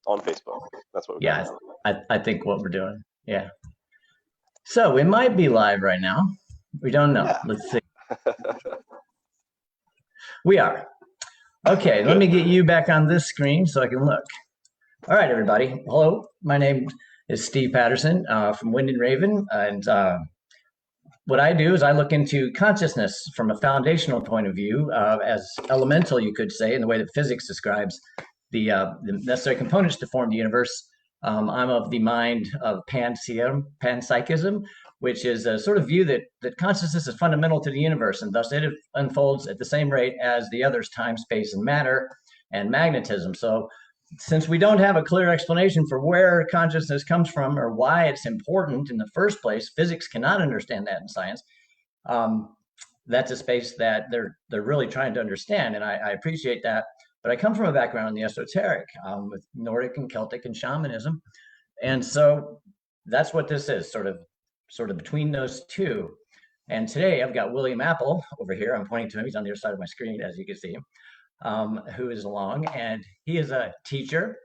on Facebook. That's what we're Yeah, doing. I think what we're doing. Yeah. So we might be live right now. We don't know. Yeah. Let's see. We are. Okay, let Good. me get you back on this screen so I can look. All right, everybody. Hello. My name is Steve Patterson from Wind and Raven. And what I do is I look into consciousness from a foundational point of view, as elemental, you could say, in the way that physics describes the necessary components to form the universe. I'm of the mind of panpsychism, which is a sort of view that consciousness is fundamental to the universe, and thus it unfolds at the same rate as the others, time, space, and matter, and magnetism. So since we don't have a clear explanation for where consciousness comes from or why it's important in the first place, physics cannot understand that in science. That's a space that they're really trying to understand, and I appreciate that. But I come from a background in the esoteric, with Nordic and Celtic and shamanism, and so that's what this is, sort of between those two. And today I've got William Apple over here. I'm pointing to him. He's on the other side of my screen, as you can see him, who is along, and he is a teacher.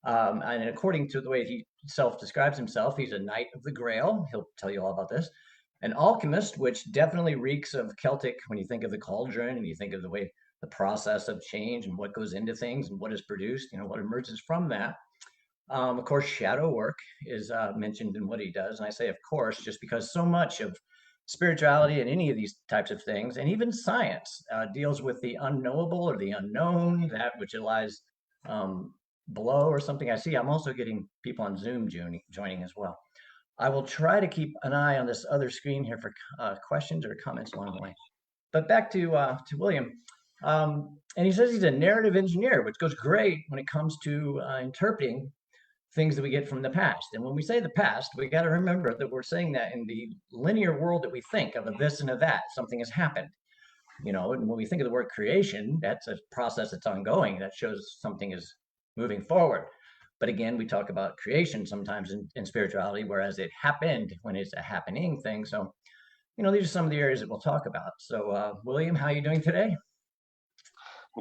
And according to the way he self-describes himself, he's a knight of the Grail. He'll tell you all about this. An alchemist, which definitely reeks of Celtic when you think of the cauldron and you think of the way the process of change and what goes into things and what is produced, what emerges from that. Of course, shadow work is mentioned in what he does. And I say, of course, just because so much of spirituality and any of these types of things, and even science, deals with the unknowable or the unknown, that which lies below or something. I see I'm also getting people on Zoom joining as well. I will try to keep an eye on this other screen here for questions or comments along the way. But back to William. And he says he's a narrative engineer, which goes great when it comes to interpreting things that we get from the past. And when we say the past, we got to remember that we're saying that in the linear world that we think of a this and a that, something has happened. And when we think of the word creation, that's a process that's ongoing that shows something is moving forward. But again, we talk about creation sometimes in spirituality, whereas it happened when it's a happening thing. So, these are some of the areas that we'll talk about. So, William, how are you doing today?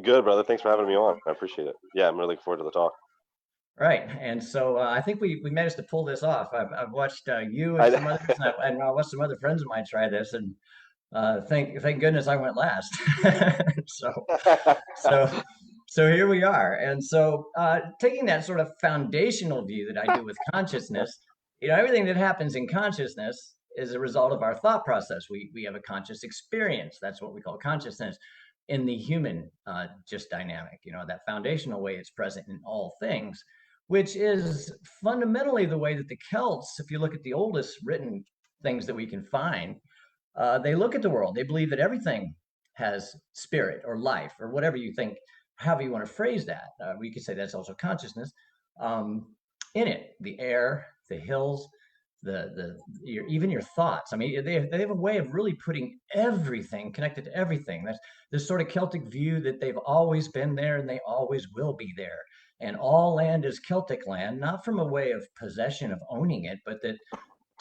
Good, brother. Thanks for having me on. I appreciate it. Yeah, I'm really looking forward to the talk. Right. And so I think we managed to pull this off. I've watched you and some others, and I watched some other friends of mine try this, and thank goodness I went last. so so so here we are. And so taking that sort of foundational view that I do with consciousness, everything that happens in consciousness is a result of our thought process. We have a conscious experience. That's what we call consciousness in the human just dynamic, that foundational way it's present in all things, which is fundamentally the way that the Celts, if you look at the oldest written things that we can find, they look at the world. They believe that everything has spirit or life or whatever you think, however you want to phrase that. We could say that's also consciousness in it. The air, the hills, even your thoughts. I mean, they have a way of really putting everything connected to everything. That's this sort of Celtic view that they've always been there and they always will be there. And all land is Celtic land, not from a way of possession of owning it, but that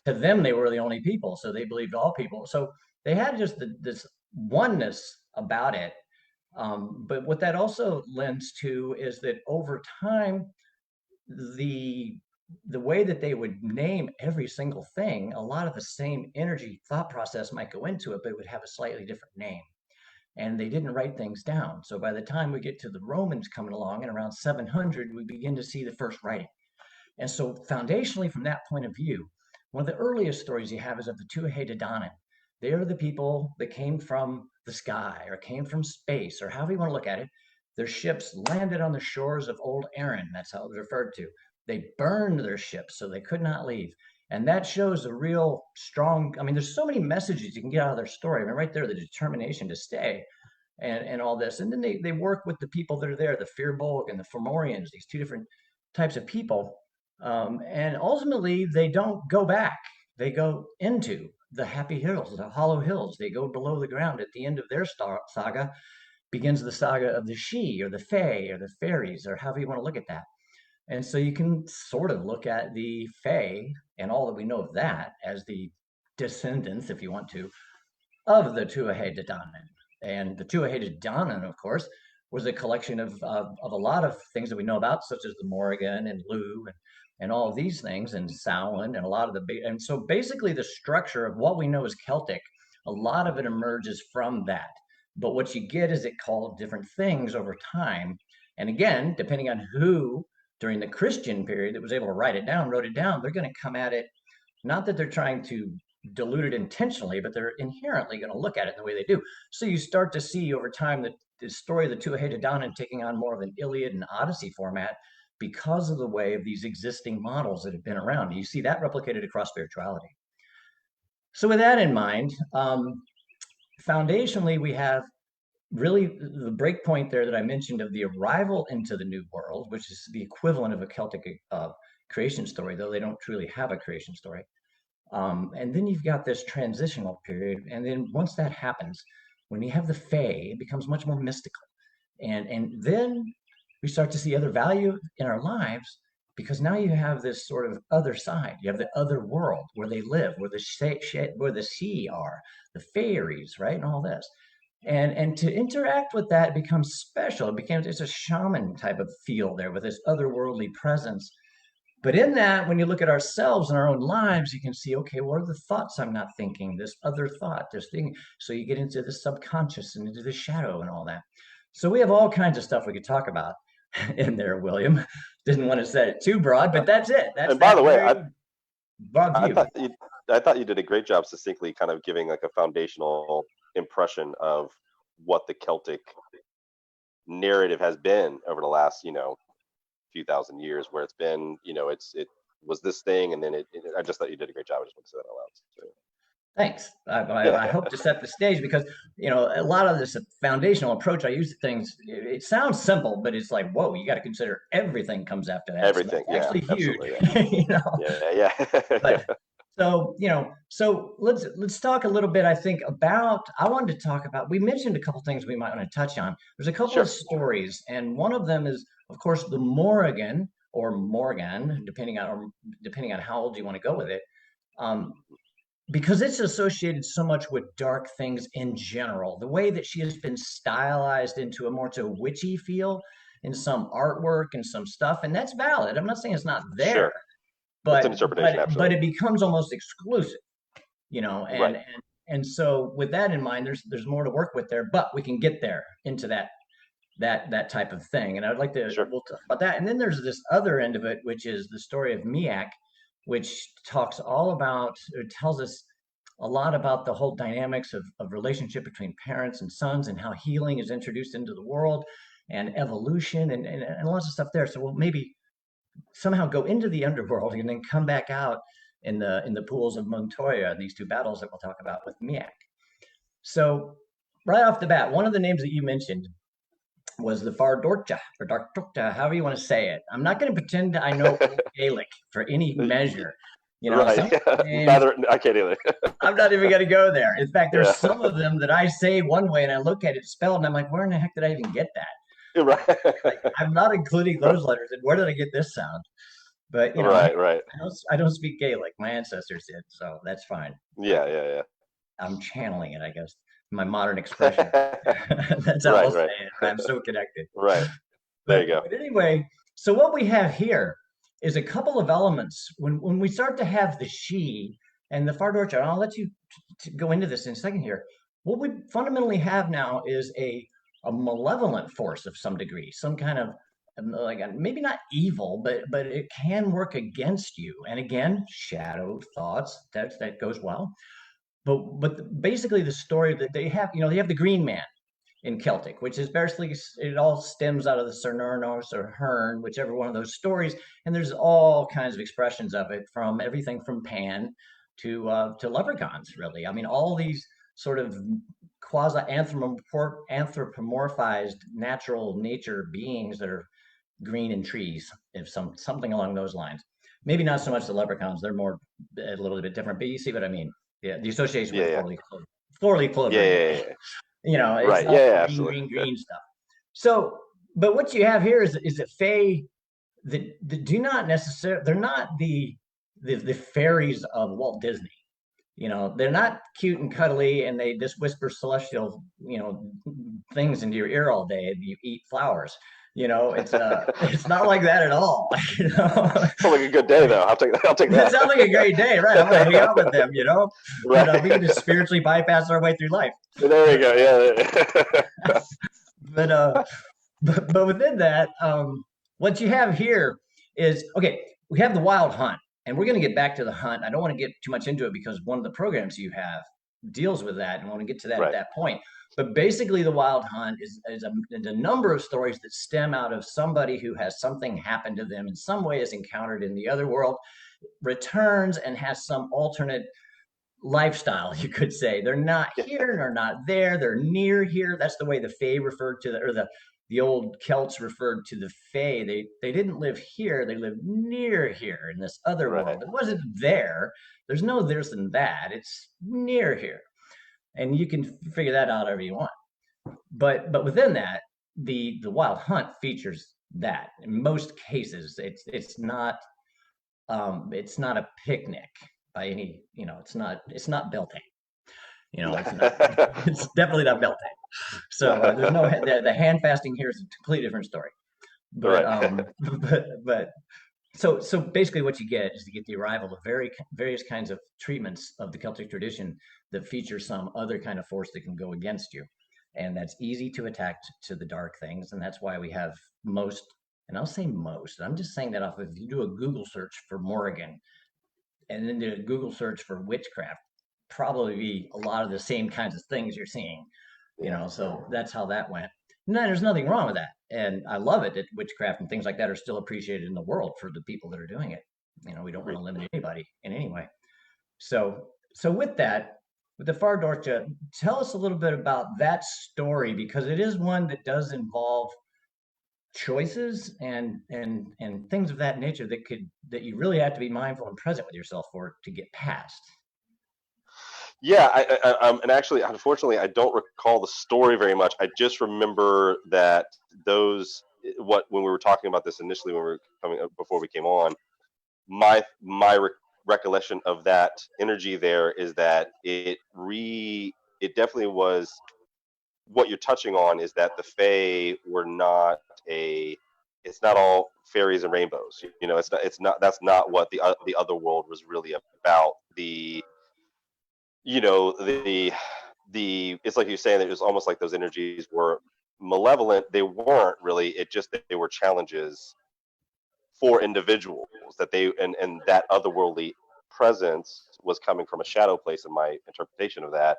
to them they were the only people, so they believed all people. So they had just this oneness about it. But what that also lends to is that over time, the way that they would name every single thing, a lot of the same energy thought process might go into it, but it would have a slightly different name. And they didn't write things down. So by the time we get to the Romans coming along in around 700, we begin to see the first writing. And so foundationally, from that point of view, one of the earliest stories you have is of the Tuatha Dé Dannan. They are the people that came from the sky or came from space, or however you want to look at it. Their ships landed on the shores of Old Erin. That's how it was referred to. They burned their ships so they could not leave. And that shows a real strong, there's so many messages you can get out of their story. Right there, the determination to stay and all this. And then they work with the people that are there, the Firbolg and the Fomorians, these two different types of people. And ultimately, they don't go back. They go into the Happy Hills, the Hollow Hills. They go below the ground. At the end of their saga begins the saga of the She or the Fae or the fairies, or however you want to look at that. And so you can sort of look at the Fae and all that we know of that as the descendants, if you want to, of the Tuatha Dé Dannan. And the Tuatha Dé Dannan, of course, was a collection of a lot of things that we know about, such as the Morrigan and Lugh and all of these things, and Samhain, and a lot of and so basically the structure of what we know as Celtic, a lot of it emerges from that. But what you get is it called different things over time. And again, depending on who during the Christian period that was able to write it down, wrote it down, they're going to come at it, not that they're trying to dilute it intentionally, but they're inherently going to look at it in the way they do. So you start to see over time that the story of the Tuatha Dé Dannan taking on more of an Iliad and Odyssey format because of the way of these existing models that have been around. You see that replicated across spirituality. So with that in mind, foundationally, we have really the break point there that I mentioned of the arrival into the New World, which is the equivalent of a Celtic creation story, though they don't truly have a creation story. And then you've got this transitional period. And then once that happens, when you have the Fae, it becomes much more mystical. And then we start to see other value in our lives, because now you have this sort of other side. You have the other world where they live, where the sea are, the fairies, right? And all this. And to interact with that becomes special. It's a shaman type of feel there with this otherworldly presence. But in that, when you look at ourselves and our own lives, you can see, okay, what are the thoughts I'm not thinking? This other thought, this thing. So you get into the subconscious and into the shadow and all that. So we have all kinds of stuff we could talk about in there, William. Didn't want to set it too broad, but that's it. That's and by the way, broad view. I thought you did a great job succinctly kind of giving like a foundational impression of what the Celtic narrative has been over the last, few thousand years, where it's been, it was this thing, and then I just thought you did a great job. I just want to say that out loud. So. Thanks. I hope to set the stage, because a lot of this foundational approach I use to things, it sounds simple, but it's like, whoa, you got to consider everything comes after that. Everything, so actually huge. Yeah. But, so let's talk a little bit. I think I wanted to talk about. We mentioned a couple things we might want to touch on. There's a couple of stories, and one of them is, of course, the Morrigan or Morgan, depending on how old you want to go with it. Because it's associated so much with dark things in general. The way that she has been stylized into a more witchy feel in some artwork and some stuff, and that's valid. I'm not saying it's not there, sure. but but it becomes almost exclusive, and right. and so with that in mind, there's more to work with there, but we can get there into that type of thing. And I'd like to we'll talk about that. And then there's this other end of it, which is the story of Miach, which talks all about, or tells us a lot about the whole dynamics of relationship between parents and sons, and how healing is introduced into the world, and evolution, and lots of stuff there. So we'll maybe somehow go into the underworld and then come back out in the pools of Montoya, these two battles that we'll talk about with Miach. So right off the bat, one of the names that you mentioned was the Fardorcha, or Darktorta, however you want to say it. I'm not going to pretend I know Gaelic for any measure. Right. Names, I can't either. I'm not even going to go there. In fact, there's some of them that I say one way and I look at it spelled and I'm like, where in the heck did I even get that? Right. I'm not including those letters. And where did I get this sound? But right. I don't speak Gaelic. My ancestors did, so that's fine. Yeah. I'm channeling it, I guess. My modern expression. That's how I'll say it. I'm so connected. Right. There you go. But anyway, so what we have here is a couple of elements. When we start to have the she and the Fardorcha, and I'll let you go into this in a second here. What we fundamentally have now is a malevolent force of some degree, some kind of, like, maybe not evil, but it can work against you. And again, shadow thoughts, that goes well. But basically the story that they have, they have the Green Man in Celtic, which is basically, it all stems out of the Cernurnos or Hearn, whichever one of those stories. And there's all kinds of expressions of it, from everything from Pan to leprechauns, really. I mean, all these sort of quasi-anthropomorphized natural nature beings that are green in trees, if something along those lines. Maybe not so much the leprechauns, they're more a little bit different, but you see what I mean. Yeah, the association with four-leaf clover. Yeah. It's right. green stuff. So, but what you have here is that Fae that do not necessarily, they're not the fairies of Walt Disney. They're not cute and cuddly and they just whisper celestial, things into your ear all day and you eat flowers. It's not like that at all. Sounds like a good day, though. I'll take It that. sounds like a great day, right? I'm gonna hang out with them, Right. we can just spiritually bypass our way through life. There you go. Yeah. But but within that, what you have here is okay. We have the wild hunt, and we're going to get back to the hunt. I don't want to get too much into it because one of the programs you have deals with that, and I want to get to that at Right. that point. But basically, the wild hunt is a number of stories that stem out of somebody who has something happen to them in some way, is encountered in the other world, returns and has some alternate lifestyle, you could say. They're not here, they're not there, they're near here. That's the way the Fae referred to the old Celts referred to the Fae. They didn't live here, they lived near here in this other world. It wasn't there. There's no this and that. It's near here. And you can figure that out however you want. But within that, the wild hunt features that. In most cases, it's not a picnic by any, it's not Beltane. It's definitely not Beltane. So there's no the hand fasting here is a completely different story. But Right. but so basically what you get is you get the arrival of various kinds of treatments of the Celtic tradition that feature some other kind of force that can go against you. And that's easy to attack to the dark things. And that's why we have most, and I'll say most, I'm just saying that off of, if you do a Google search for Morrigan and then do a Google search for witchcraft, probably be a lot of the same kinds of things you're seeing, so that's how that went. No, there's nothing wrong with that. And I love it that witchcraft and things like that are still appreciated in the world for the people that are doing it. We don't want to limit anybody in any way. So with that, with the Fardorcha, tell us a little bit about that story, because it is one that does involve choices and things of that nature that you really have to be mindful and present with yourself for to get past. Yeah, and actually, unfortunately, I don't recall the story very much. I just remember that when we were talking about this initially, when we were coming before we came on, my recollection of that energy there is that it definitely was what you're touching on, is that the Fae were not it's not all fairies and rainbows. That's not what the other world was really about. It's like you're saying that it was almost like those energies were malevolent. They weren't really. It just that they were challenges for individuals, that and that otherworldly presence was coming from a shadow place in my interpretation of that,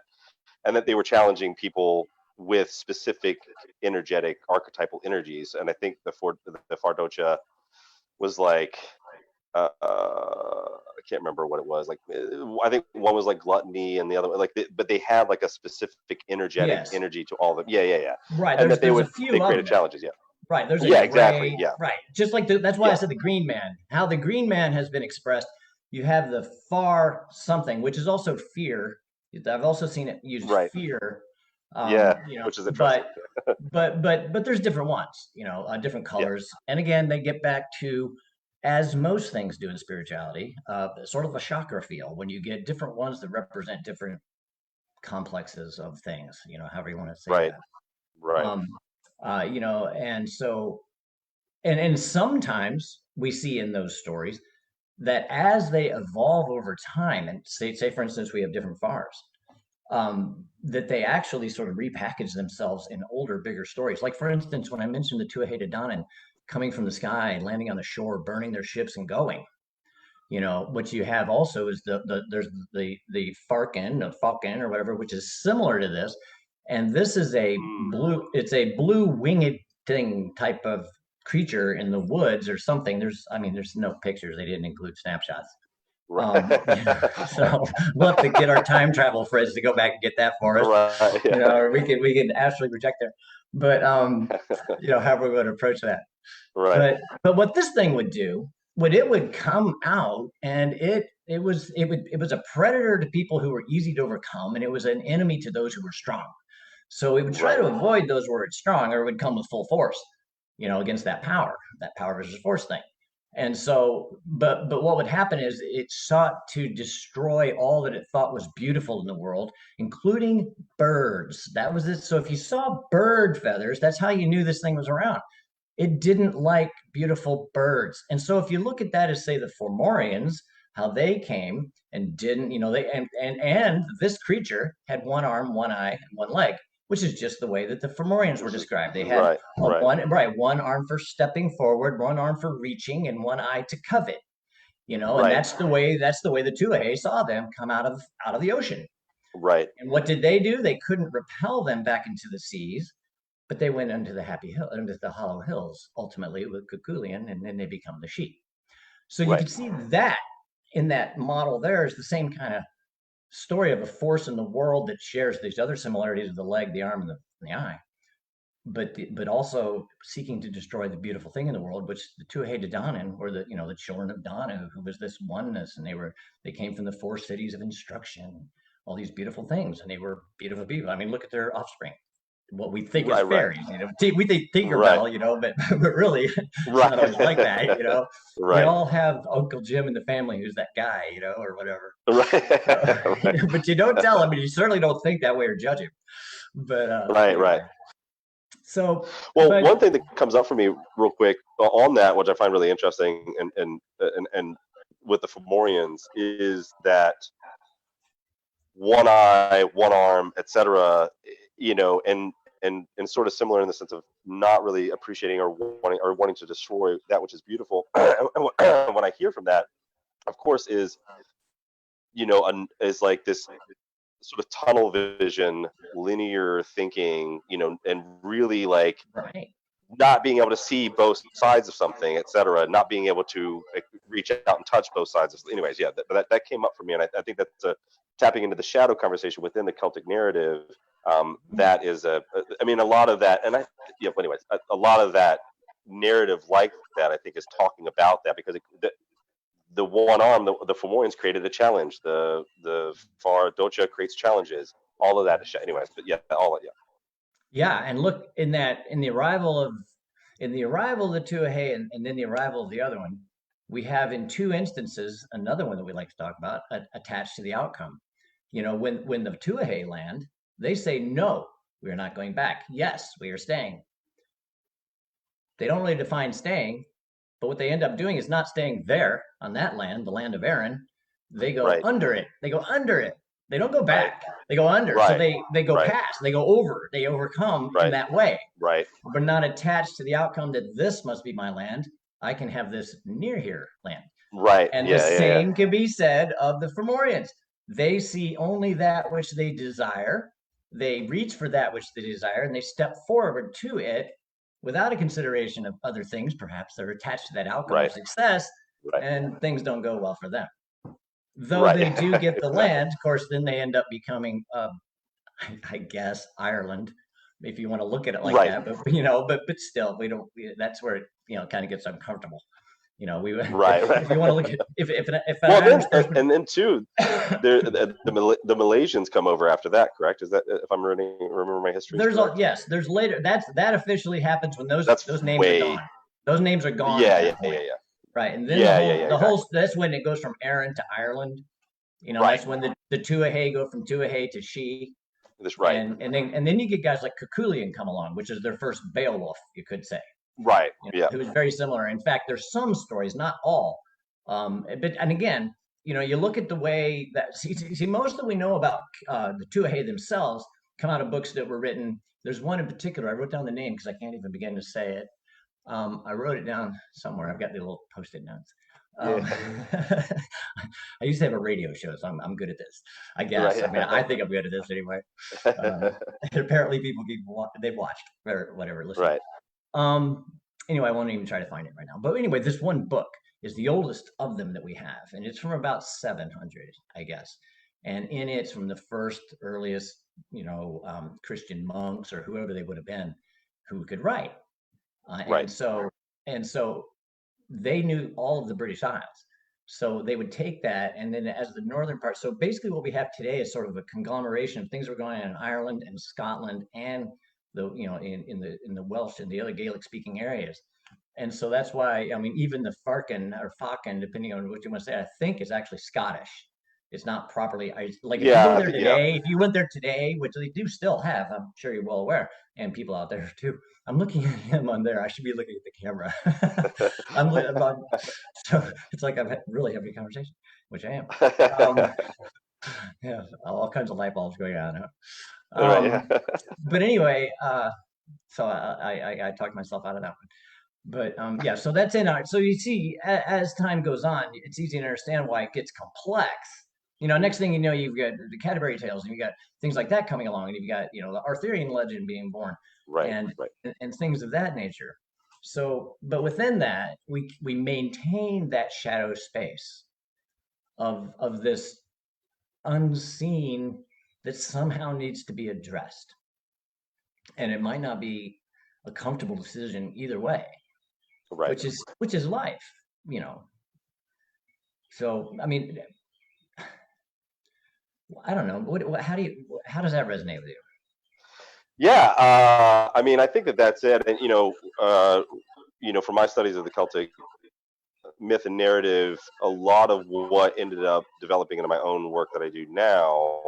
and that they were challenging people with specific energetic archetypal energies. And I think the Fardorcha was like, I can't remember what it was. Like, I think one was like gluttony, and the other one but they had like a specific energetic energy to all of them. Yeah. Right. And that there's a few created challenges. Yeah. Right. There's exactly. Yeah. Right. Just like that's why I said the Green Man. How the Green Man has been expressed. You have the far something, which is also fear. I've also seen it used fear. Which is interesting. But there's different ones, different colors. Yeah. And again, they get back to, as most things do in spirituality, sort of a chakra feel when you get different ones that represent different complexes of things, however you want to say that. Right. And so, and sometimes we see in those stories that as they evolve over time, and say for instance, we have different fars, that they actually sort of repackage themselves in older, bigger stories. Like, for instance, when I mentioned the Tuatha Dé Dannan coming from the sky, landing on the shore, burning their ships and going, what you have also is there's the Falcon or whatever, which is similar to this. And this is it's a blue winged thing type of creature in the woods or something. There's no pictures. They didn't include snapshots. So we'll have to get our time travel friends to go back and get that for us. Right, yeah. Or we can actually project there. But how we're going to approach that. Right. But what this thing would do, it would come out, and it was a predator to people who were easy to overcome, and it was an enemy to those who were strong. So it would try to avoid those who were strong, or it would come with full force, against that power versus force thing. And so, but what would happen is it sought to destroy all that it thought was beautiful in the world, including birds. That was it. So if you saw bird feathers, that's how you knew this thing was around. It didn't like beautiful birds. And so if you look at that as, say, the Fomorians, how they came and didn't, they and this creature had one arm, one eye, and one leg, which is just the way that the Fomorians were described. They had one arm for stepping forward, one arm for reaching, and one eye to covet. And that's the way the Tuatha saw them come out of the ocean. Right. And what did they do? They couldn't repel them back into the seas, but they went into the into the hollow hills, ultimately with Cuculian, and then they become the sheep. So you can see that in that model there is the same kind of story of a force in the world that shares these other similarities of the leg, the arm, and the eye, but also seeking to destroy the beautiful thing in the world, which the Tuatha Dé Dannan were the children of Danu, who was this oneness, and they came from the four cities of instruction, all these beautiful things, and they were beautiful people. I mean, look at their offspring. What we think is fairies, we think Tinkerbell, but really it's not always like that, We all have Uncle Jim in the family who's that guy, or whatever. So, but you don't tell him, and you certainly don't think that way or judge him. But right. So, one thing that comes up for me real quick on that, which I find really interesting, and with the Fomorians, is that one eye, one arm, etc. And sort of similar in the sense of not really appreciating or wanting to destroy that which is beautiful. What I hear from that, of course, is is like this sort of tunnel vision, linear thinking, and really like not being able to see both sides of something, etc. Not being able to reach out and touch both sides. Anyways, yeah, that came up for me, and I think that's tapping into the shadow conversation within the Celtic narrative. That is a lot of that, and a lot of that narrative like that, I think, is talking about that, because the one arm, the Fomorians created a challenge. The Far Docha creates challenges. All of that is anyways, but yeah, all of it. Yeah, and look in the arrival of the Tuatha and then the arrival of the other one, we have in two instances another one that we like to talk about attached to the outcome. When the Tuatha land, they say no, we are not going back. Yes, we are staying. They don't really define staying, but what they end up doing is not staying there on that land, the land of Aaron. They go under it. They go under it. They don't go back. They go under. So they go past. They go over. They overcome in that way. Right. But not attached to the outcome that this must be my land. I can have this near here land. Right. And the same can be said of the Fomorians. They see only that which they desire. They reach for that which they desire, and they step forward to it without a consideration of other things. Perhaps they're attached to that outcome of success, and things don't go well for them. Though they do get the land, of course, then they end up becoming, I guess, Ireland, if you want to look at it like that. But still, we don't. That's where it kind of gets uncomfortable. If you want to look at then too, the Malaysians come over after that, correct? Is that, if I'm remember my history? There's later. That officially happens when those names are gone. Those names are gone. Yeah. Right, and then the whole that's when it goes from Aaron to Ireland. That's when the Tuatha go from Tuatha to She. That's right. And then you get guys like Cuculian come along, which is their first Beowulf, you could say. Right. Who was very similar. In fact, there's some stories, not all. And again, you look at the way that see most that we know about the Tuatha themselves come out of books that were written. There's one in particular. I wrote down the name because I can't even begin to say it. I wrote it down somewhere. I've got the little post-it notes. I used to have a radio show, so I'm good at this, I guess. I think I'm good at this anyway. And apparently people they've watched or whatever, listen. Right. Anyway, I won't even try to find it right now. But anyway, this one book is the oldest of them that we have, and it's from about 700, I guess. And in it's from the first earliest, Christian monks or whoever they would have been who could write. And so they knew all of the British Isles. So they would take that, and then as the northern part. So basically, what we have today is sort of a conglomeration of things that were going on in Ireland and Scotland and in the Welsh and the other Gaelic speaking areas. And so that's why, I mean, even the Farkin or Fakin, depending on what you want to say, I think is actually Scottish. It's not properly, like if you go Yeah, there yeah. today, if you went there today, which they do still have, I'm sure you're well aware, and people out there too. I'm looking at him on there. I should be looking at the camera. I'm on, so it's like I'm really having a conversation, which I am. Um, yeah, all kinds of light bulbs going on. Right. Yeah. But anyway, so I talked myself out of that one. But yeah, so that's in art. So you see, as time goes on, it's easy to understand why it gets complex. You know, next thing you know, you've got the Canterbury Tales, and you got things like that coming along, and you've got the Arthurian legend being born, Right. and Right. and things of that nature. So, but within that, we maintain that shadow space of this unseen that somehow needs to be addressed, and it might not be a comfortable decision either way, Right. which is life, you know. So I mean, I don't know. How does that resonate with you? Yeah. I mean, I think that that's it. And from my studies of the Celtic myth and narrative, a lot of what ended up developing into my own work that I do now,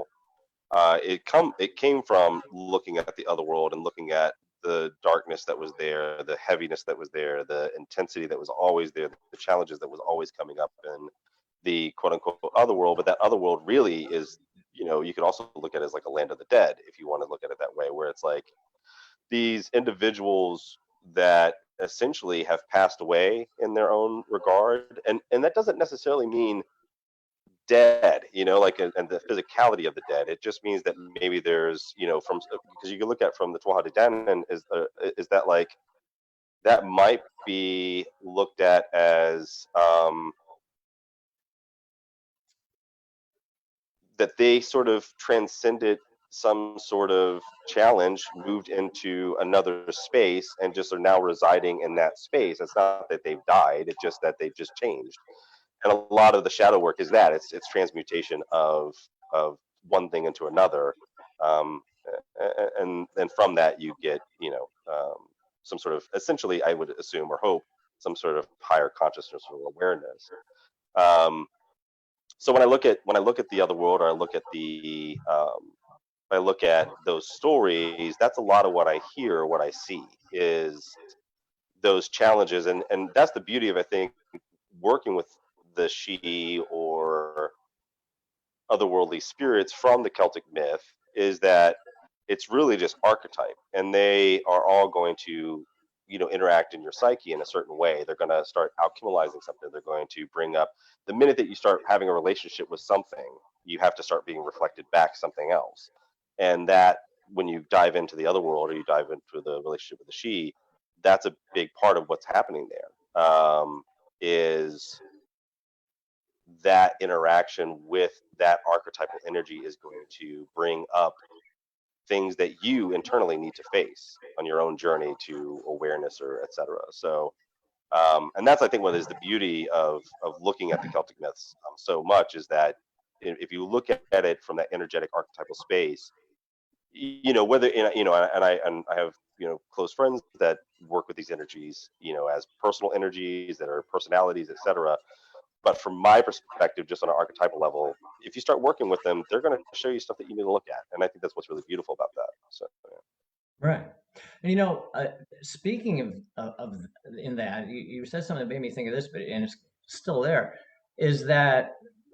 it came from looking at the other world and looking at the darkness that was there, the heaviness that was there, the intensity that was always there, the challenges that was always coming up in the quote unquote other world. But that other world really is, you could also look at it as like a land of the dead if you want to look at it that way, where it's like these individuals that essentially have passed away in their own regard, and that doesn't necessarily mean dead, like, and the physicality of the dead. It just means that maybe there's, from, because you can look at from the Tuatha Dé Dannan, is that like that might be looked at as that they sort of transcended some sort of challenge, moved into another space, and just are now residing in that space. It's not that they've died; it's just that they've just changed. And a lot of the shadow work is that it's transmutation of one thing into another, um, and from that you get some sort of, essentially, I would assume or hope, some sort of higher consciousness or awareness. Um, so when I look at the other world, or I look at those stories, that's a lot of what I hear, what I see is those challenges, and that's the beauty of, I think, working with the She or otherworldly spirits from the Celtic myth, is that it's really just archetype, and they are all going to interact in your psyche in a certain way. They're going to start alchemizing something. They're going to bring up, the minute that you start having a relationship with something, you have to start being reflected back something else. And that, when you dive into the other world, or you dive into the relationship with the She, that's a big part of what's happening there. Is that interaction with that archetypal energy is going to bring up things that you internally need to face on your own journey to awareness, or etc. So, and that's, I think, what is the beauty of looking at the Celtic myths so much, is that if you look at it from that energetic archetypal space, whether and I have close friends that work with these energies, as personal energies that are personalities, etc. But from my perspective, just on an archetypal level, if you start working with them, they're going to show you stuff that you need to look at, and I think that's what's really beautiful about that. So, yeah. Right. And speaking of in that, you said something that made me think of this, but and it's still there, is that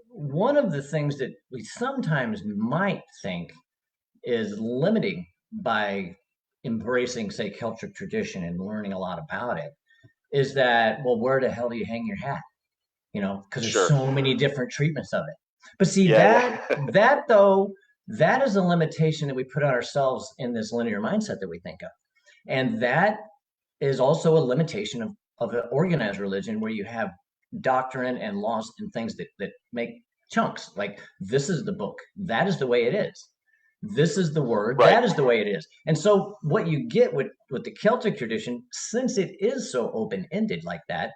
one of the things that we sometimes might think is limiting by embracing, say, Celtic tradition and learning a lot about it, is that, well, where the hell do you hang your hat? Because there's Sure. so many different treatments of it. But see, Yeah, that yeah. that though, that is a limitation that we put on ourselves in this linear mindset that we think of. And that is also a limitation of an organized religion, where you have doctrine and laws and things that make chunks. Like, this is the book, that is the way it is. This is the word, Right. that is the way it is. And so what you get with the Celtic tradition, since it is so open-ended like that,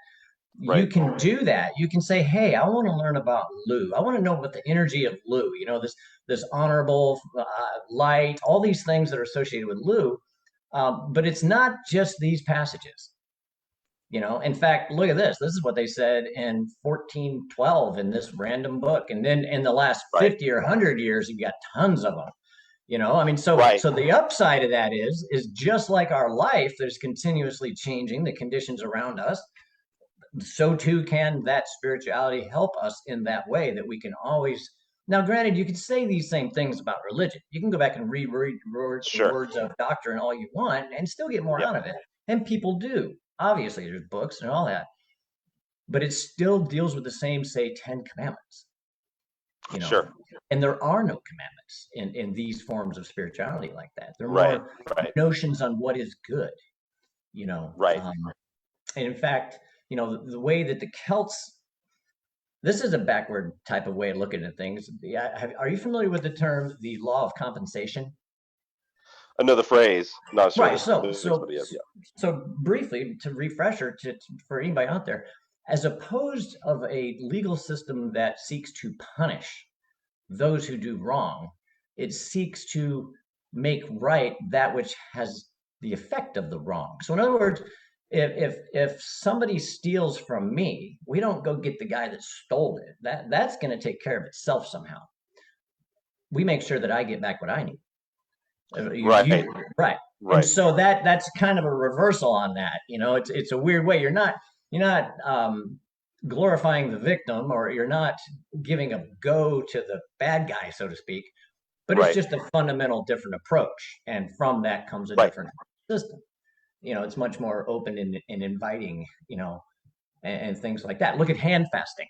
you Right. can do that. You can say, hey, I want to learn about Lu. I want to know what the energy of Lu, this honorable light, all these things that are associated with Lu. But it's not just these passages. In fact, look at this. This is what they said in 1412 in this random book. And then in the last Right. 50 or 100 years, you've got tons of them. I mean, so Right. so the upside of that is just like our life that is continuously changing the conditions around us, so too can that spirituality help us in that way, that we can always. Now, granted, you can say these same things about religion. You can go back and reread the Sure. words of doctrine all you want and still get more Yeah. out of it. And people do. Obviously, there's books and all that, but it still deals with the same, say, 10 commandments. Sure. And there are no commandments in these forms of spirituality like that. They're Right. more Right. notions on what is good. Right. And in fact, the way that the Celts, this is a backward type of way of looking at things. Are you familiar with the term, the law of compensation? Another phrase, not sure. Right. So briefly, to refresher for anybody out there, as opposed of a legal system that seeks to punish those who do wrong, it seeks to make right that which has the effect of the wrong. So in other words, if somebody steals from me, we don't go get the guy that stole it. That's going to take care of itself somehow. We make sure that I get back what I need. Right. Right. And so that's kind of a reversal on that. It's a weird way. You're not glorifying the victim, or you're not giving a go to the bad guy, so to speak, but it's just a fundamental different approach. And from that comes a different system. It's much more open and inviting, and things like that. Look at hand fasting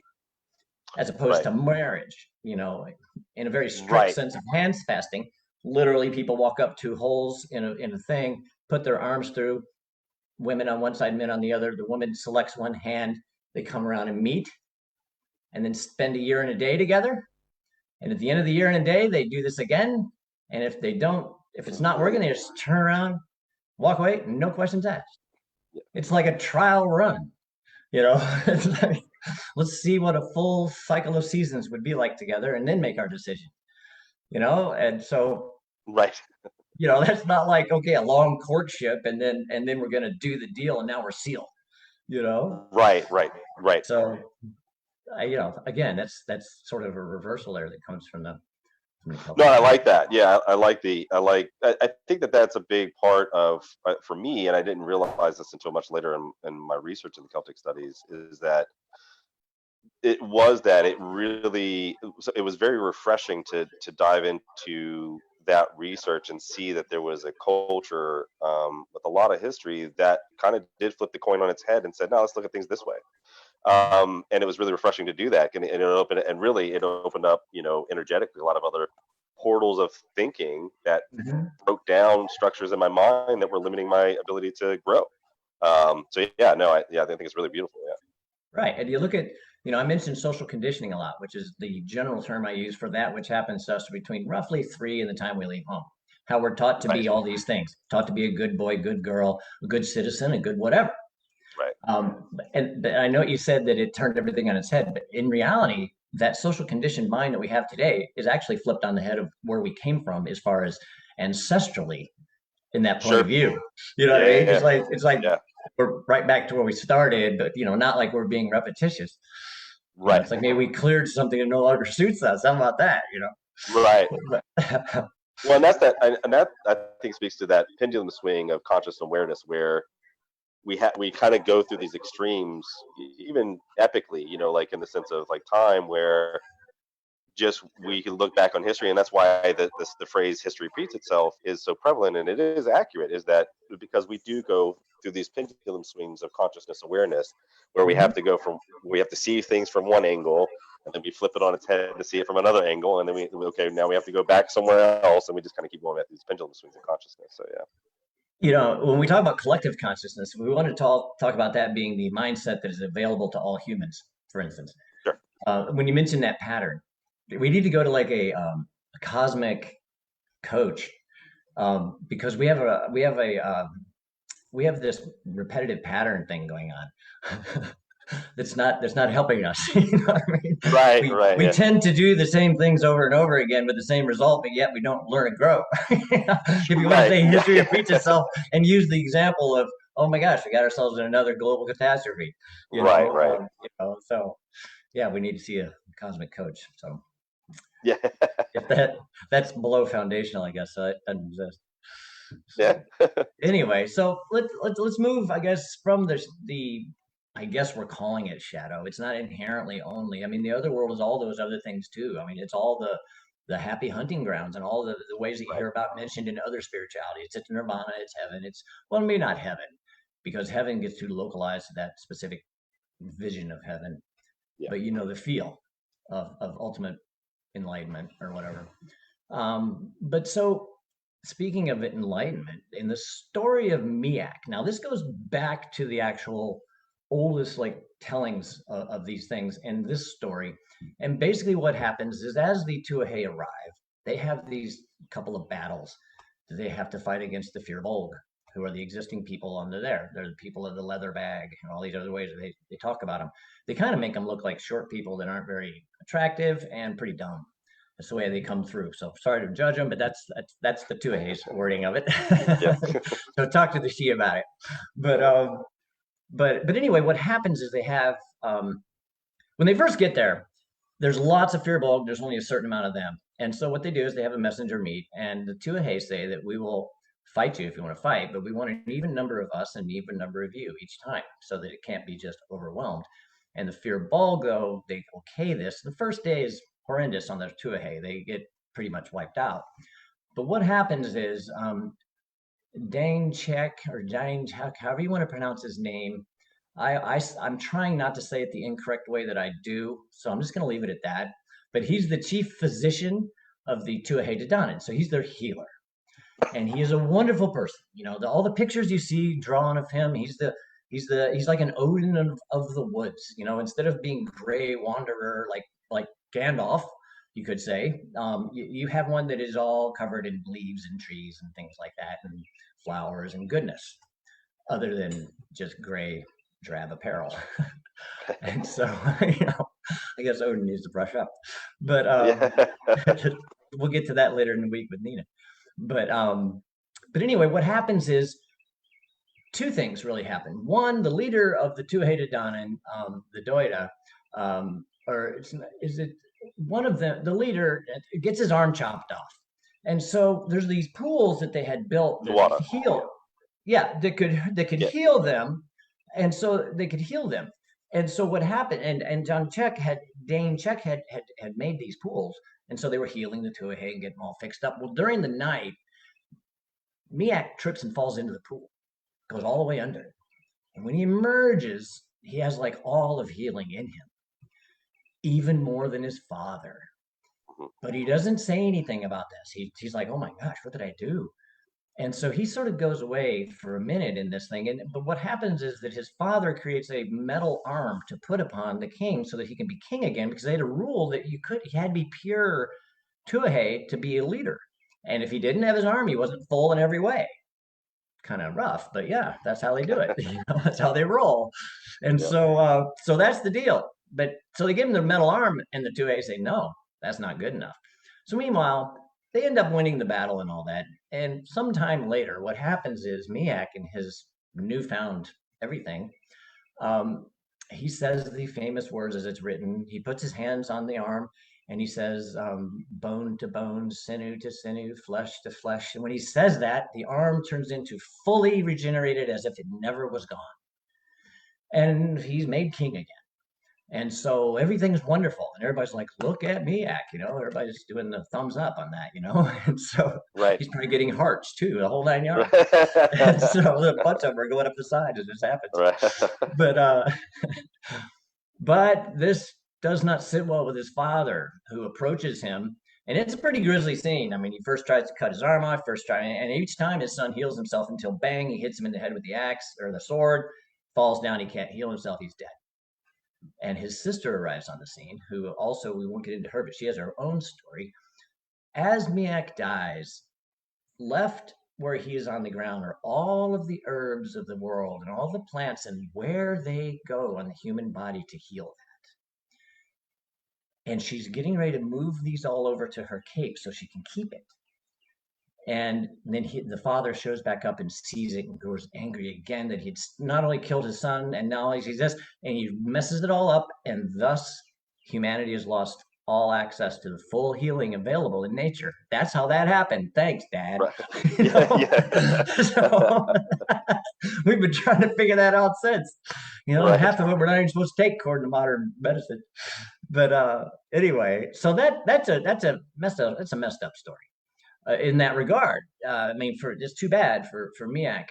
as opposed to marriage, in a very strict sense of hand fasting. Literally, people walk up to holes in a thing, put their arms through, women on one side, men on the other. The woman selects one hand. They come around and meet, and then spend a year and a day together. And at the end of the year and a day, they do this again. And if it's not working, they just turn around, walk away, no questions asked. It's like a trial run. It's like, let's see what a full cycle of seasons would be like together, and then make our decision. And so that's not like, okay, a long courtship and then we're going to do the deal and now we're sealed. Right. So again, that's sort of a reversal there that comes from the no, I like that. Yeah, I think that's a big part of, for me, and I didn't realize this until much later in my research in the Celtic studies, is that it was very refreshing to dive into that research and see that there was a culture with a lot of history that kind of did flip the coin on its head and said, no, let's look at things this way. And it was really refreshing to do that, and it opened up, energetically, a lot of other portals of thinking that broke down structures in my mind that were limiting my ability to grow. I think it's really beautiful. Yeah. Right. And you look at, I mentioned social conditioning a lot, which is the general term I use for that which happens to us between roughly 3 and the time we leave home. How we're taught to be all these things, taught to be a good boy, good girl, a good citizen, a good whatever. Right. And I know you said that it turned everything on its head, but in reality, that social conditioned mind that we have today is actually flipped on the head of where we came from as far as ancestrally in that point of view. What I mean? It's like we're right back to where we started, but not like we're being repetitious. Right. It's like maybe we cleared something that no longer suits us. How about that? Right. Well, and that I think speaks to that pendulum swing of conscious awareness, where we kind of go through these extremes, even epically, like in the sense of like time, where just we can look back on history, and that's why the phrase "history repeats itself" is so prevalent, and it is accurate. Is that because we do go through these pendulum swings of consciousness awareness, where we have to see things from one angle, and then we flip it on its head to see it from another angle, and then now we have to go back somewhere else, and we just kind of keep going at these pendulum swings of consciousness. So yeah. When we talk about collective consciousness, we want to talk about that being the mindset that is available to all humans, for instance. Sure. When you mention that pattern, we need to go to like a cosmic coach, because we have this repetitive pattern thing going on. that's not helping us. You know what I mean? Right. We tend to do the same things over and over again with the same result, but yet we don't learn and grow. If you want to say history repeats itself and use the example oh my gosh, we got ourselves in another global catastrophe. Right, right. So yeah, we need to see a cosmic coach. So Yeah. if that's below foundational, I guess, so it doesn't exist. Yeah. So anyway, so let's move, I guess, from the I guess we're calling it shadow. It's not inherently only. I mean, the other world is all those other things too. I mean, it's all the happy hunting grounds and all the ways that you Right. hear about mentioned in other spiritualities. It's nirvana, it's heaven. It's well, maybe not heaven, because heaven gets too localized to that specific vision of heaven. Yeah. But the feel of ultimate enlightenment or whatever. But so speaking of enlightenment, in the story of Miach, now this goes back to the actual oldest like tellings of these things in this story. And basically what happens is as the Tuatha arrive, they have these couple of battles that they have to fight against the Firbolg, who are the existing people under there. They're the people of the leather bag and all these other ways that they talk about them. They kind of make them look like short people that aren't very attractive and pretty dumb. That's the way they come through. So sorry to judge them, but that's the Tuatha's wording of it. Yeah. So talk to the Shi about it. But anyway, what happens is they have when they first get there, there's lots of Firbolg. There's only a certain amount of them, and so what they do is they have a messenger meet, and the Tuatha say that we will fight you if you want to fight, but we want an even number of us and an even number of you each time, so that it can't be just overwhelmed. And the Firbolg, though, they okay this. The first day is horrendous on the Tuatha. They get pretty much wiped out. But what happens is Dane Check or Dane Check, however you want to pronounce his name. I'm trying not to say it the incorrect way that I do, so I'm just going to leave it at that. But he's the chief physician of the Tuatha Dé Dannan, so he's their healer, and he is a wonderful person. All the pictures you see drawn of him, he's like an Odin of the woods. Instead of being gray wanderer like Gandalf, you could say, you have one that is all covered in leaves and trees and things like that, and flowers and goodness, other than just gray drab apparel. And so, I guess Odin needs to brush up, but Yeah. we'll get to that later in the week with Nina. But anyway, what happens is two things really happen. One, the leader of the Tuatha Dé Dannan, the Doida, or is it one of them? The leader gets his arm chopped off, and so there's these pools that they had built that could heal. Yeah, that could Yeah. heal them, and so they could heal them. And so what happened? And Dane Check had made these pools, and so they were healing the Tuatha and getting them all fixed up. Well, during the night, Miach trips and falls into the pool, goes all the way under it. And when he emerges, he has like all of healing in him, even more than his father. But he doesn't say anything about this. He's like, oh my gosh, what did I do? And so he sort of goes away for a minute in this thing. But what happens is that his father creates a metal arm to put upon the king so that he can be king again, because they had a rule that he had to be pure Tuatha to be a leader. And if he didn't have his arm, he wasn't full in every way. Kind of rough, but yeah, that's how they do it. That's how they roll. And so that's the deal. But so they give him the metal arm, and the Tuatha say, no, that's not good enough. So meanwhile, they end up winning the battle and all that. And sometime later, what happens is Miach, in his newfound everything, he says the famous words as it's written. He puts his hands on the arm and he says, bone to bone, sinew to sinew, flesh to flesh. And when he says that, the arm turns into fully regenerated as if it never was gone. And he's made king again. And so everything's wonderful. And everybody's like, look at Miach, everybody's doing the thumbs up on that, And so he's probably getting hearts too, the whole 9 yards. And so the butts of them are going up the side as this happens. Right. But this does not sit well with his father, who approaches him. And it's a pretty grisly scene. I mean, he first tries to cut his arm off, and each time his son heals himself until bang, he hits him in the head with the axe or the sword, falls down, he can't heal himself, he's dead. And his sister arrives on the scene, who also, we won't get into her, but she has her own story. As Miach dies, left where he is on the ground are all of the herbs of the world and all the plants and where they go on the human body to heal that. And she's getting ready to move these all over to her cape so she can keep it. And then the father shows back up and sees it and goes angry again that he'd not only killed his son and now he sees this, and he messes it all up, and thus humanity has lost all access to the full healing available in nature. That's how that happened. Thanks, Dad. Right. Yeah. So we've been trying to figure that out since. Right. Half of it we're not even supposed to take according to modern medicine. But anyway, so that's a messed up story. In that regard. I mean, it's too bad for Miach,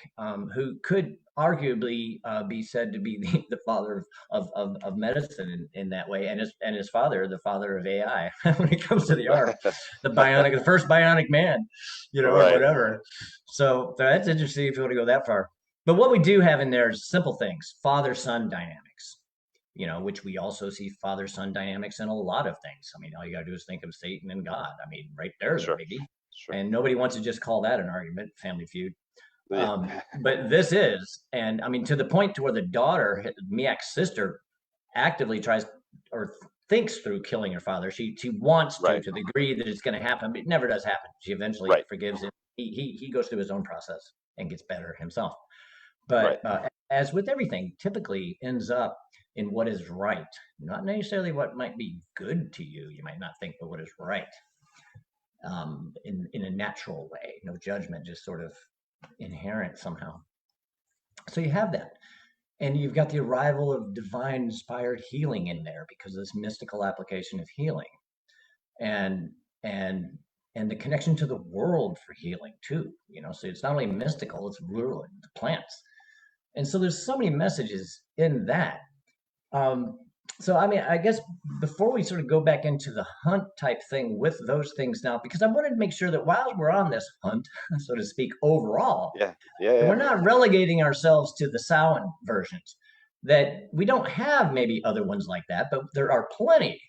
who could arguably be said to be the father of medicine in that way, and his father, the father of AI, when it comes to the arm, the first bionic man, or Right. whatever. So that's interesting if you want to go that far. But what we do have in there is simple things: father-son dynamics. Which we also see father-son dynamics in a lot of things. I mean, all you got to do is think of Satan and God. I mean, right there's a biggie. Sure. And nobody wants to just call that an argument, Family Feud. Yeah. But this is, and I mean, to the point to where the daughter, Miach's sister, actively tries or thinks through killing her father. She wants to the degree that it's going to happen, but it never does happen. She eventually forgives him. He goes through his own process and gets better himself. But as with everything, typically ends up in what is right, not necessarily what might be good to you. You might not think, but what is right. In a natural way, no judgment, just sort of inherent somehow. So you have that, and you've got the arrival of divine inspired healing in there because of this mystical application of healing, and the connection to the world for healing too. So it's not only mystical; it's rural, the plants, and so there's so many messages in that. So, I mean, I guess before we sort of go back into the hunt type thing with those things now, because I wanted to make sure that while we're on this hunt, so to speak, overall, we're not relegating ourselves to the Samhain versions, that we don't have maybe other ones like that, but there are plenty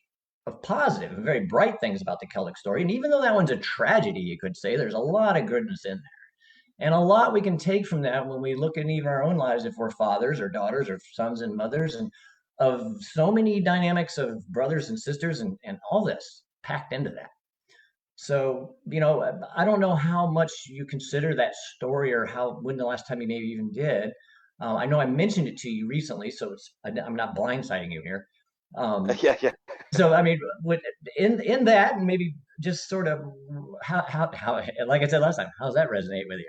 of positive and very bright things about the Celtic story. And even though that one's a tragedy, you could say, there's a lot of goodness in there. And a lot we can take from that when we look at even our own lives, if we're fathers or daughters or sons and mothers, and of so many dynamics of brothers and sisters and all this packed into that. So, I don't know how much you consider that story or when the last time you maybe even did. I know I mentioned it to you recently, so I'm not blindsiding you here. Yeah. So, I mean, in that, and maybe just sort of how, like I said last time, how does that resonate with you?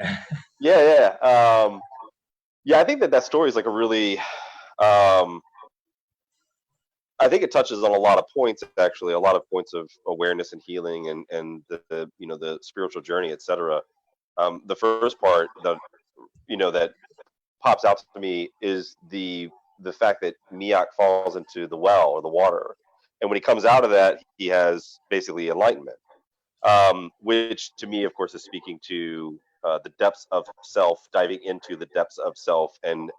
Yeah. I think that story is like a really, I think it touches on a lot of points, actually, a lot of points of awareness and healing and the spiritual journey, etc. The first part that pops out to me is the fact that Miach falls into the well or the water, and when he comes out of that, he has basically enlightenment, which to me, of course, is speaking to the depths of self, diving into the depths of self. And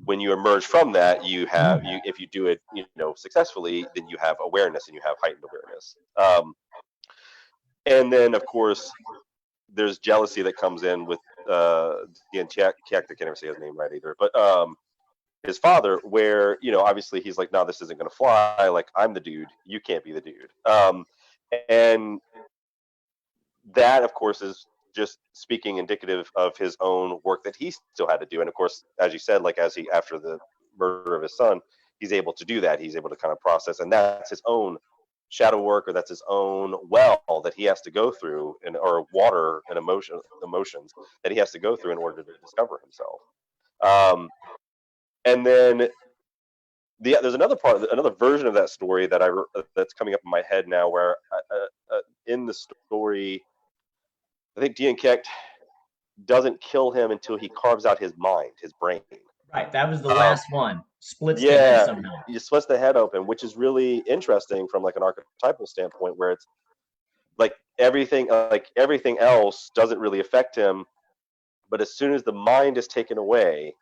when you emerge from that, if you do it successfully, then you have awareness and you have heightened awareness. And then, of course, there's jealousy that comes in with the Tiak, I can never say his name right either, but his father, where obviously he's like, no, this isn't going to fly. Like, I'm the dude, you can't be the dude. And that, of course, is just speaking indicative of his own work that he still had to do. And of course, as you said, like after the murder of his son, he's able to do that. He's able to kind of process, and that's his own shadow work, or that's his own well that he has to go through, or water and emotions that he has to go through in order to discover himself. And then there's another version of that story that's coming up in my head now, where in the story, I think Dian doesn't kill him until he carves out his mind, his brain. Right, that was the last one. Splits the head somehow. He splits the head open, which is really interesting from like an archetypal standpoint, where it's like everything else doesn't really affect him, but as soon as the mind is taken away,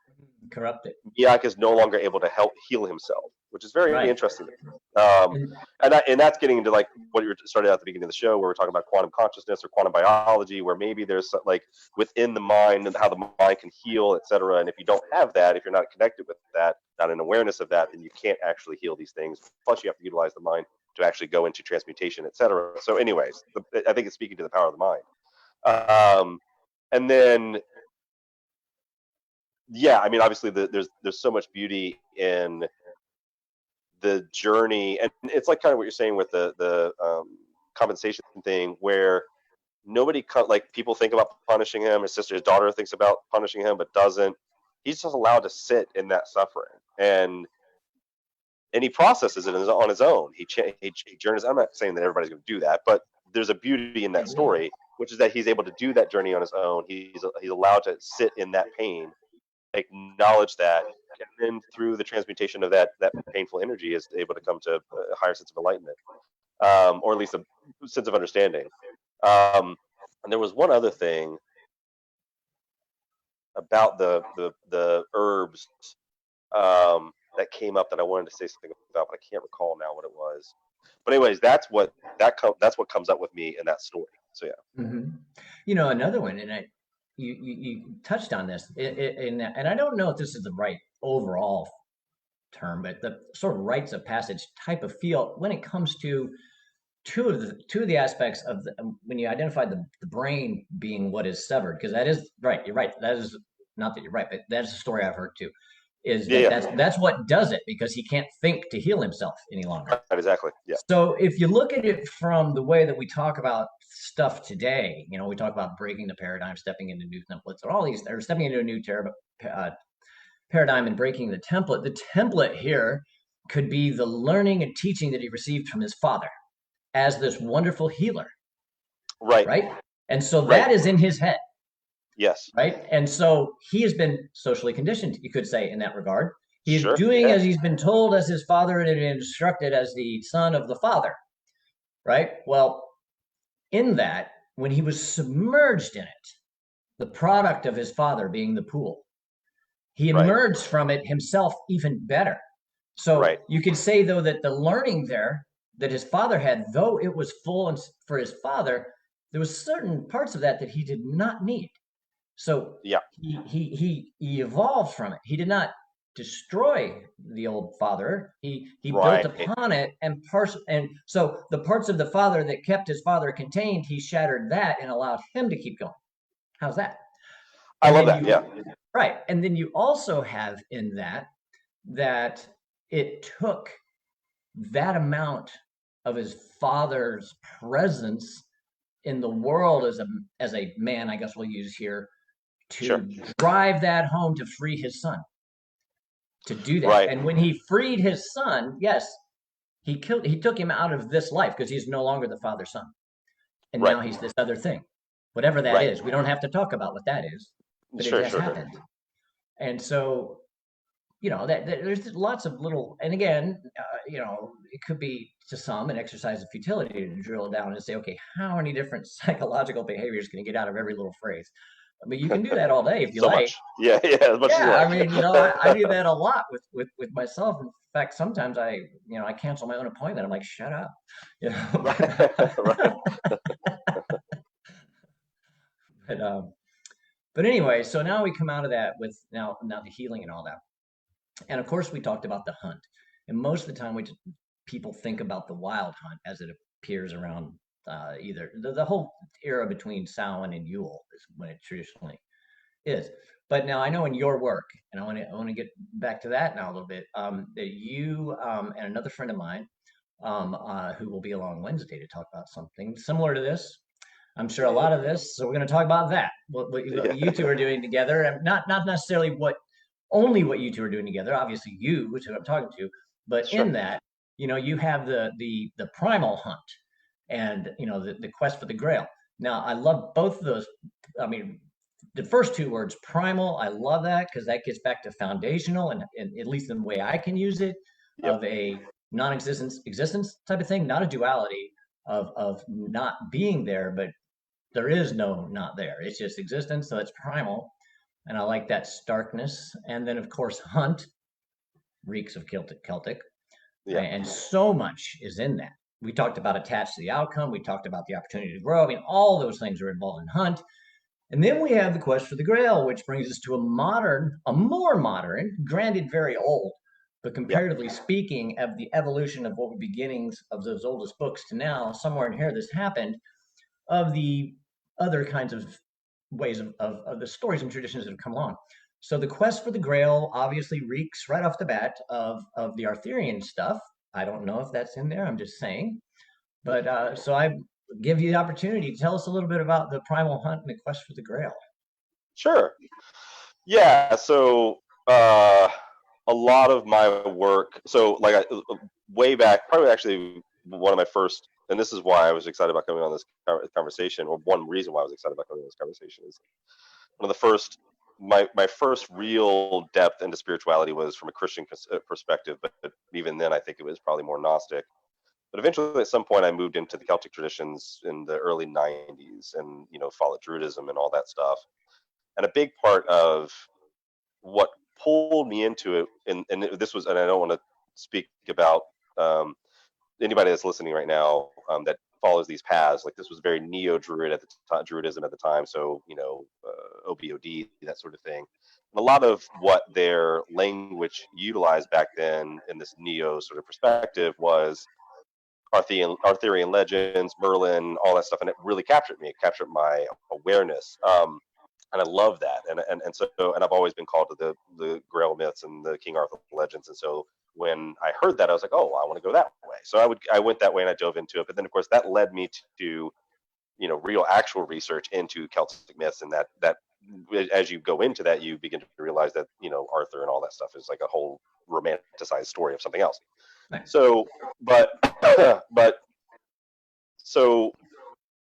corrupted, Miach is no longer able to help heal himself, which is very interesting. And that's getting into like what you started at the beginning of the show, where we're talking about quantum consciousness or quantum biology, where maybe there's like within the mind and how the mind can heal, etc. And if you don't have that, if you're not connected with that, not an awareness of that, then you can't actually heal these things. Plus, you have to utilize the mind to actually go into transmutation, etc. So, anyways, I think it's speaking to the power of the mind. And then, yeah, I mean, obviously, there's so much beauty in the journey, and it's like kind of what you're saying with the compensation thing, where like people think about punishing him. His daughter thinks about punishing him, but doesn't. He's just allowed to sit in that suffering, and he processes it on his own. He journeys. I'm not saying that everybody's going to do that, but there's a beauty in that story, which is that he's able to do that journey on his own. He's allowed to sit in that pain, acknowledge that, and then through the transmutation of that painful energy, is able to come to a higher sense of enlightenment, or at least a sense of understanding. And there was one other thing about the herbs, that came up that I wanted to say something about, but I can't recall now what it was. But anyways, that's what comes up with me in that story. So yeah. Mm-hmm. Another one, and you touched on this, and I don't know if this is the right overall term, but the sort of rites of passage type of feel when it comes to two of the aspects of when you identify the brain being what is severed, because that is right. You're right. That is not that you're right, but that's a story I've heard too. Is that that's what does it, because he can't think to heal himself any longer. Right, exactly. Yeah. So if you look at it from the way that we talk about stuff today, we talk about breaking the paradigm, stepping into new templates, or all these, or stepping into a new paradigm and breaking the template. The template here could be the learning and teaching that he received from his father as this wonderful healer. Right. And so that is in his head. Yes. Right. And so he has been socially conditioned, you could say, in that regard. He is doing as he's been told as his father, and instructed as the son of the father. Right. Well, in that, when he was submerged in it, the product of his father being the pool, he emerged from it himself even better. So you could say, though, that the learning there that his father had, though it was full and for his father, there was certain parts of that he did not need. So he evolved from it. He did not destroy the old father. He built upon it, and so the parts of the father that kept his father contained, he shattered that and allowed him to keep going. How's that? I love that. Yeah. Right. And then you also have in that it took that amount of his father's presence in the world as a man, I guess we'll use here, to drive that home to free his son, to do that. And when he freed his son, yes, he took him out of this life, because he's no longer the father's son. And now he's this other thing, whatever that is. We don't have to talk about what that is, but it just happened. And so, that there's lots of little, and again, it could be to some an exercise of futility to drill down and say, okay, how many different psychological behaviors can you get out of every little phrase? I mean, you can do that all day if you like. Much. Yeah, as much as you like. I mean, I do that a lot with myself. In fact, sometimes I cancel my own appointment. I'm like, shut up. But anyway, so now we come out of that with now the healing and all that. And of course, we talked about the hunt. And most of the time, people think about the wild hunt as it appears around either the whole era between Samhain and Yule is when it traditionally is. But now I know in your work, and I want to get back to that now a little bit, that you and another friend of mine who will be along Wednesday to talk about something similar to this. I'm sure a lot of this. So we're going to talk about that, what you two are doing together, and not necessarily only what you two are doing together. Obviously, you, which I'm talking to, but in that, you have the primal hunt, and the quest for the Grail. Now, I love both of those. I mean, the first two words, primal, I love that, because that gets back to foundational, and at least in the way I can use it, of a non-existence existence type of thing, not a duality of not being there, but there is no not there. It's just existence. So it's primal. And I like that starkness. And then, of course, hunt reeks of Celtic. And so much is in that. We talked about attached to the outcome. We talked about the opportunity to grow. I mean, all those things are involved in hunt. And then we have the quest for the Grail, which brings us to a more modern, granted very old, but comparatively speaking, of the evolution of what were beginnings of those oldest books to now, somewhere in here this happened, of the other kinds of ways of the stories and traditions that have come along. So the quest for the Grail obviously reeks right off the bat of the Arthurian stuff. I don't know if that's in there. I'm just saying. But so I give you the opportunity to tell us a little bit about the primal hunt and the quest for the Grail. Sure. Yeah. So a lot of my work. So way back, probably actually one of my first, and this is why I was excited about coming on this conversation, or one reason why I was excited about coming on this conversation is one of the first. My first real depth into spirituality was from a Christian perspective, but even then, I think it was probably more Gnostic. But eventually, at some point, I moved into the Celtic traditions in the early '90s, and followed Druidism and all that stuff. And a big part of what pulled me into it, and this was, and I don't want to speak about um, anybody that's listening right now that follows these paths. Like, this was very neo-Druid at the time, Druidism at the time. So OBOD, that sort of thing. And a lot of what their language utilized back then in this neo sort of perspective was Arthurian legends, Merlin, all that stuff, and it really captured me. It captured my awareness, and I love that. And I've always been called to the Grail myths and the King Arthur legends. And so when I heard that, I was like, oh, I want to go that way. So I went that way and I dove into it. But then of course that led me to real actual research into Celtic myths, and that as you go into that, you begin to realize that Arthur and all that stuff is like a whole romanticized story of something else. Nice. So, but but so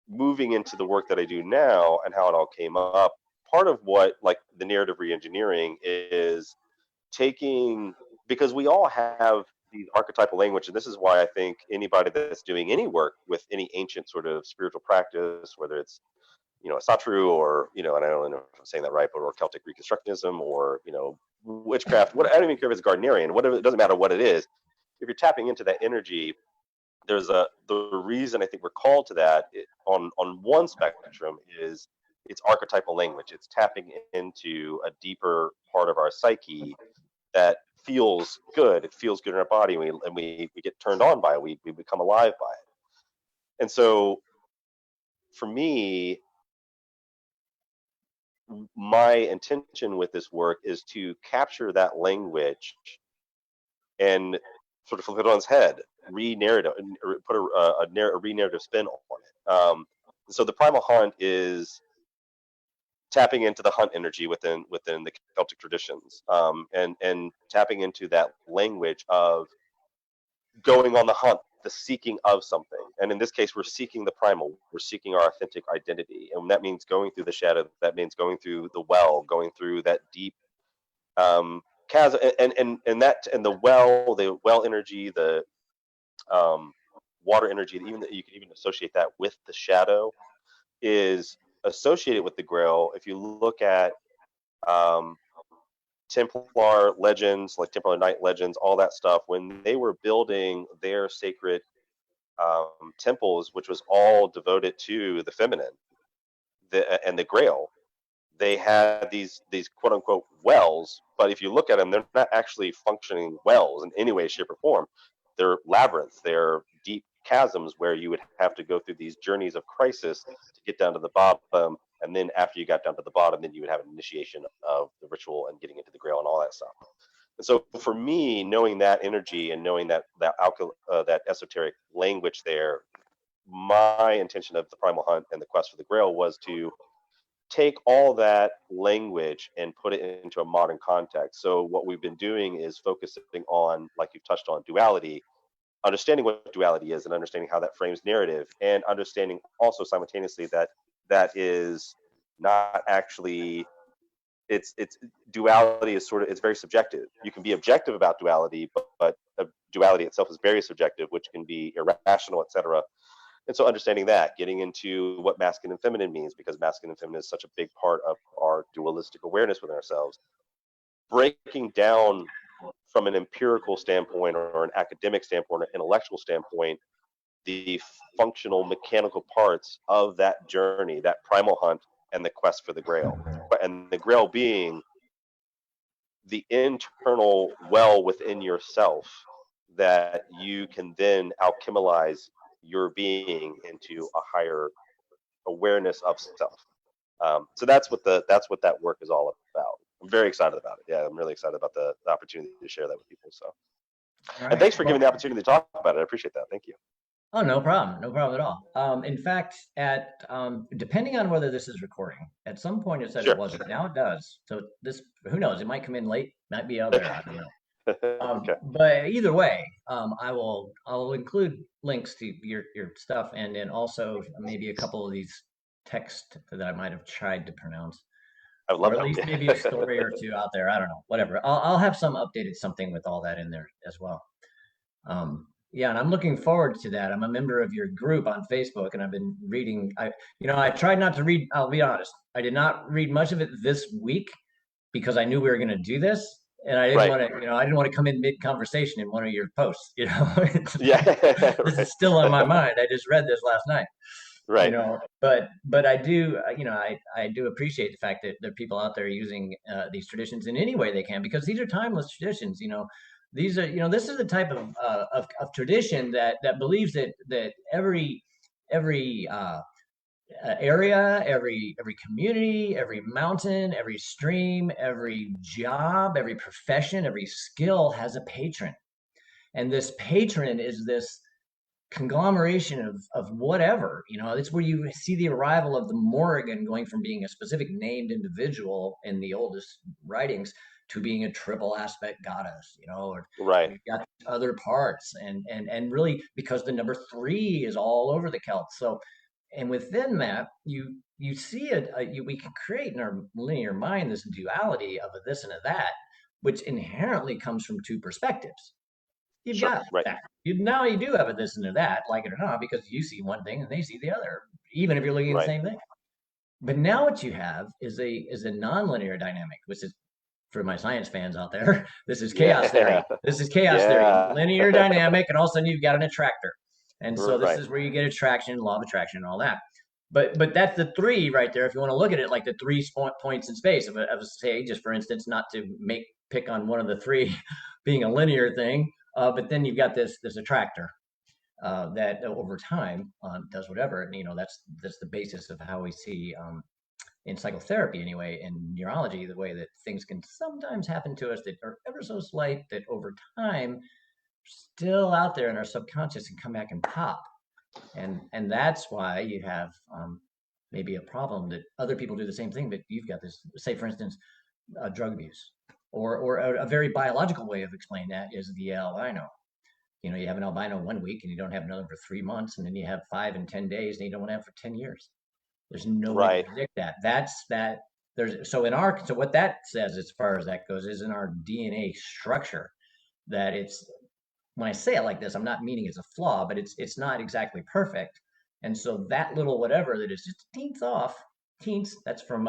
moving into the work that I do now and how it all came up, part of what, like, the narrative reengineering is taking, because we all have the archetypal language, and this is why I think anybody that's doing any work with any ancient sort of spiritual practice, whether it's Asatru, or and I don't know if I'm saying that right, but or Celtic Reconstructionism, or witchcraft, what, I don't even care if it's Gardnerian, whatever, it doesn't matter what it is. If you're tapping into that energy, the reason I think we're called to that, on one spectrum, is it's archetypal language. It's tapping into a deeper part of our psyche that feels good. It feels good in our body, and we get turned on by it. We become alive by it. And so for me, my intention with this work is to capture that language and sort of flip it on its head, re-narrative, put a re-narrative spin on it. So the primal hunt is tapping into the hunt energy within the Celtic traditions, and tapping into that language of going on the hunt, the seeking of something. And in this case, we're seeking the primal. We're seeking our authentic identity, and that means going through the shadow. That means going through the well, going through that deep chasm, and the well energy, the water energy. Even you can even associate that with the shadow, is associated with the Grail. If you look at um, Templar legends, like Templar Knight legends, all that stuff, when they were building their sacred temples, which was all devoted to the feminine, and the Grail, they had these quote unquote wells. But if you look at them, they're not actually functioning wells in any way, shape, or form. They're labyrinths. They're deep chasms where you would have to go through these journeys of crisis to get down to the bottom. And then after you got down to the bottom, then you would have an initiation of the ritual and getting into the Grail and all that stuff. And so for me, knowing that energy and knowing that esoteric language there, my intention of the Primal Hunt and the Quest for the Grail was to take all that language and put it into a modern context. So what we've been doing is focusing on, like you've touched on, duality, understanding what duality is and understanding how that frames narrative, and understanding also simultaneously that that is not actually, it's duality is sort of, it's very subjective. You can be objective about duality, but duality itself is very subjective, which can be irrational, etc. And so understanding that, getting into what masculine and feminine means, because masculine and feminine is such a big part of our dualistic awareness within ourselves, breaking down from an empirical standpoint or an academic standpoint or intellectual standpoint the functional mechanical parts of that journey, that primal hunt and the quest for the Grail. And the Grail being the internal well within yourself that you can then alchemize your being into a higher awareness of self. So that's what that work is all about. I'm very excited about it. Yeah, I'm really excited about the opportunity to share that with people. So, and thanks for giving the opportunity to talk about it. I appreciate that. Thank you. Oh, no problem. No problem at all. In fact, depending on whether this is recording, at some point it said it Sure. wasn't. Now it does. So this, who knows? It might come in late, might be out there. I don't know. Okay. But either way, I'll include links to your stuff, and then also maybe a couple of these texts that I might have tried to pronounce, I would or love at least that. maybe a story or two out there. I don't know, whatever. I'll have some updated something with all that in there as well. Yeah, and I'm looking forward to that. I'm a member of your group on Facebook, and I've been reading. I tried not to read. I'll be honest. I did not read much of it this week because I knew we were going to do this, and I didn't want to. I didn't want to come in mid conversation in one of your posts. Yeah. This is still on my mind. I just read this last night. Right. But I do. I do appreciate the fact that people out there using these traditions in any way they can, because these are timeless traditions. These are, this is the type of tradition that believes that every area, every community, every mountain, every stream, every job, every profession, every skill has a patron, and this patron is this conglomeration of whatever. It's where you see the arrival of the Morrigan going from being a specific named individual in the oldest writings to being a triple aspect goddess, or Right. you've got other parts, and really because the number 3 is all over the Celts. So, and within that, you see we can create in our linear mind this duality of a this and a that, which inherently comes from 2 perspectives. You've got that. Now you do have a this and a that, like it or not, because you see one thing and they see the other, even if you're looking at the same thing. But now what you have is a nonlinear dynamic, which is, for my science fans out there, this is chaos theory. This is chaos theory, linear dynamic, and all of a sudden you've got an attractor. And so this is where you get attraction, law of attraction, and all that. But that's the 3 right there. If you want to look at it like the 3 points in space of say, just for instance, not to pick on one of the 3 being a linear thing, but then you've got this attractor that over time does whatever. And that's the basis of how we see in psychotherapy anyway, in neurology, the way that things can sometimes happen to us that are ever so slight that over time still out there in our subconscious and come back and pop. And that's why you have maybe a problem that other people do the same thing, but you've got this, say for instance, drug abuse, or a very biological way of explaining that is the albino. You have an albino 1 week and you don't have another for 3 months, and then you have 5 and 10 days and you don't have for 10 years. There's no way to predict that. So what that says as far as that goes is in our DNA structure, that it's, when I say it like this, I'm not meaning it's a flaw, but it's not exactly perfect. And so that little whatever that is just teens off, that's from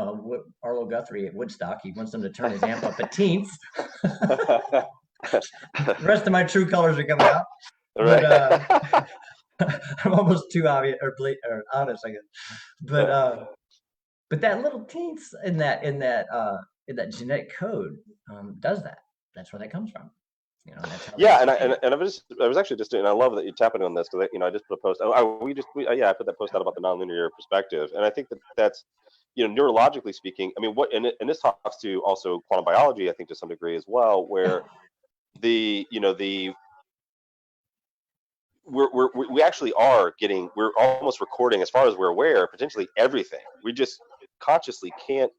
Arlo Guthrie at Woodstock. He wants them to turn his amp up a tenth. The rest of my true colors are coming out. But I'm almost too obvious or honest, I guess. But that little tenth in that genetic code does that. That's where that comes from. That's how and I was actually just, and I love that you're tapping on this, because I just put a post. I put that post out about the nonlinear perspective, and I think that's neurologically speaking. I mean, and this talks to also quantum biology, I think, to some degree as well, where we actually we're almost recording, as far as we're aware, potentially everything. We just consciously can't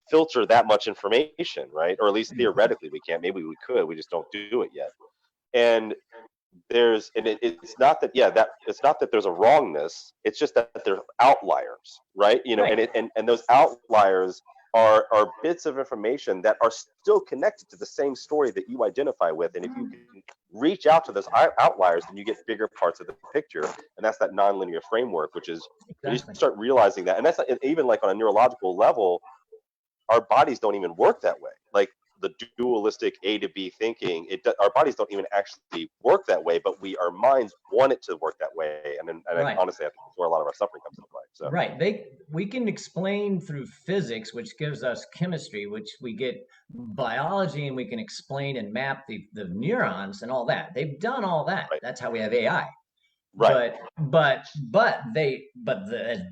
filter that much information, right? Or at least theoretically we can't. Maybe we could, we just don't do it yet. And it's not that it's not that there's a wrongness, it's just that there's outliers, right? And those outliers are bits of information that are still connected to the same story that you identify with. And if you can reach out to those outliers, then you get bigger parts of the picture. And that's that nonlinear framework, which is when you start realizing that. And that's even like on a neurological level, our bodies don't even work that way. Like the dualistic A to B thinking, our bodies don't even actually work that way, but our minds want it to work that way. And honestly, I think that's where a lot of our suffering comes into play. So. Right. We can explain through physics, which gives us chemistry, which we get biology, and we can explain and map the neurons and all that. They've done all that. Right. That's how we have AI. Right. It's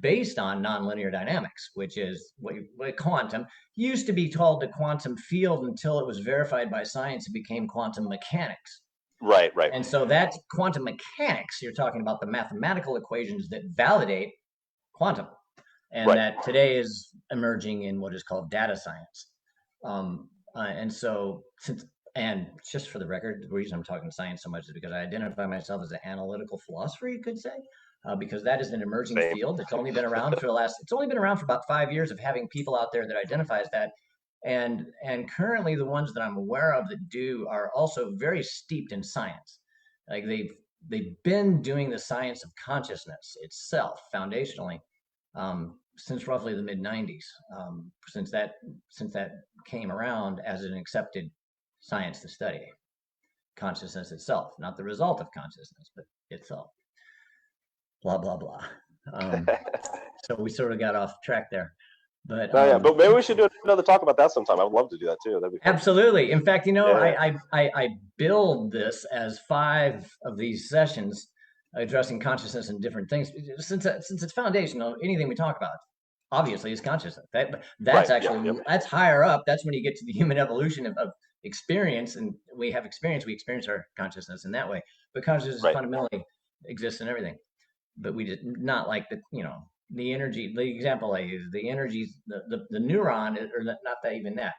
based on nonlinear dynamics, which is what quantum used to be called the quantum field until it was verified by science. It became quantum mechanics. Right. Right. And so that's quantum mechanics. You're talking about the mathematical equations that validate quantum, and Right. that today is emerging in what is called data science. And so, and just for the record, the reason I'm talking science so much is because I identify myself as an analytical philosopher, you could say, because that is an emerging Same. field that's only been around it's only been around for about 5 years of having people out there that identify as that. And currently the ones that I'm aware of that do are also very steeped in science. Like they've been doing the science of consciousness itself foundationally since roughly the mid 90s, since that came around as an accepted science to study consciousness itself, not the result of consciousness, but itself. Blah blah blah. So we sort of got off track there, but but maybe we should do another talk about that sometime. I would love to do that too. That'd be fun. Absolutely. In fact, I build this as 5 of these sessions addressing consciousness and different things, since it's foundational. Anything we talk about obviously is consciousness. That's actually that's higher up. That's when you get to the human evolution of experience, and we have experience. We experience our consciousness in that way, but consciousness fundamentally exists in everything. But we did not like the energy. The example I use, the energies, the neuron, or not that even that.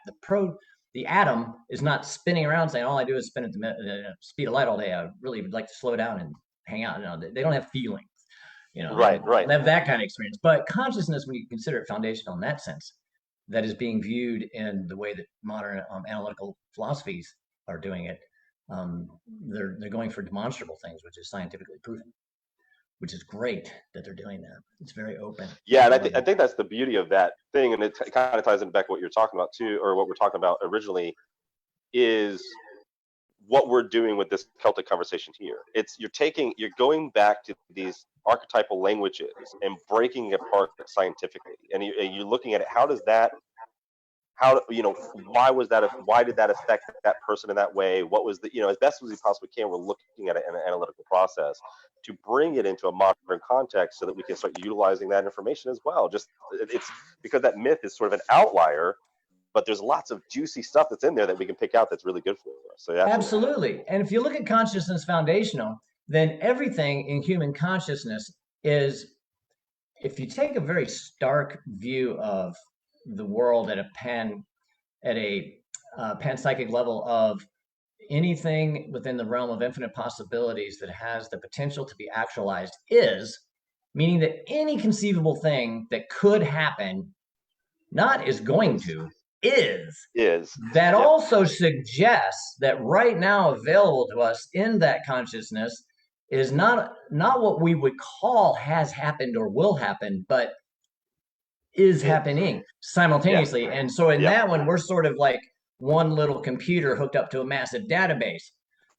The atom is not spinning around saying all I do is spin at the speed of light all day. I really would like to slow down and hang out. They don't have feelings. Right. They have that kind of experience. But consciousness, when you consider it foundational in that sense, that is being viewed in the way that modern analytical philosophies are doing it. They're going for demonstrable things, which is scientifically proven, which is great that they're doing that. It's very open. Yeah, and I think that's the beauty of that thing, and it kind of ties in back what you're talking about too, or what we're talking about originally, is what we're doing with this Celtic conversation here. You're going back to these archetypal languages and breaking it apart scientifically, and you're looking at it. Why did that affect that person in that way? What was as best as we possibly can, we're looking at it in an analytical process to bring it into a modern context so that we can start utilizing that information as well. It's because that myth is sort of an outlier, but there's lots of juicy stuff that's in there that we can pick out that's really good for us. So absolutely. And if you look at consciousness foundational, then everything in human consciousness is, if you take a very stark view of the world at a panpsychic level of anything within the realm of infinite possibilities that has the potential to be actualized, is meaning that any conceivable thing that could happen, not is going to, is that also suggests that right now available to us in that consciousness is not what we would call has happened or will happen, but is happening simultaneously. And so in that one, we're sort of like one little computer hooked up to a massive database,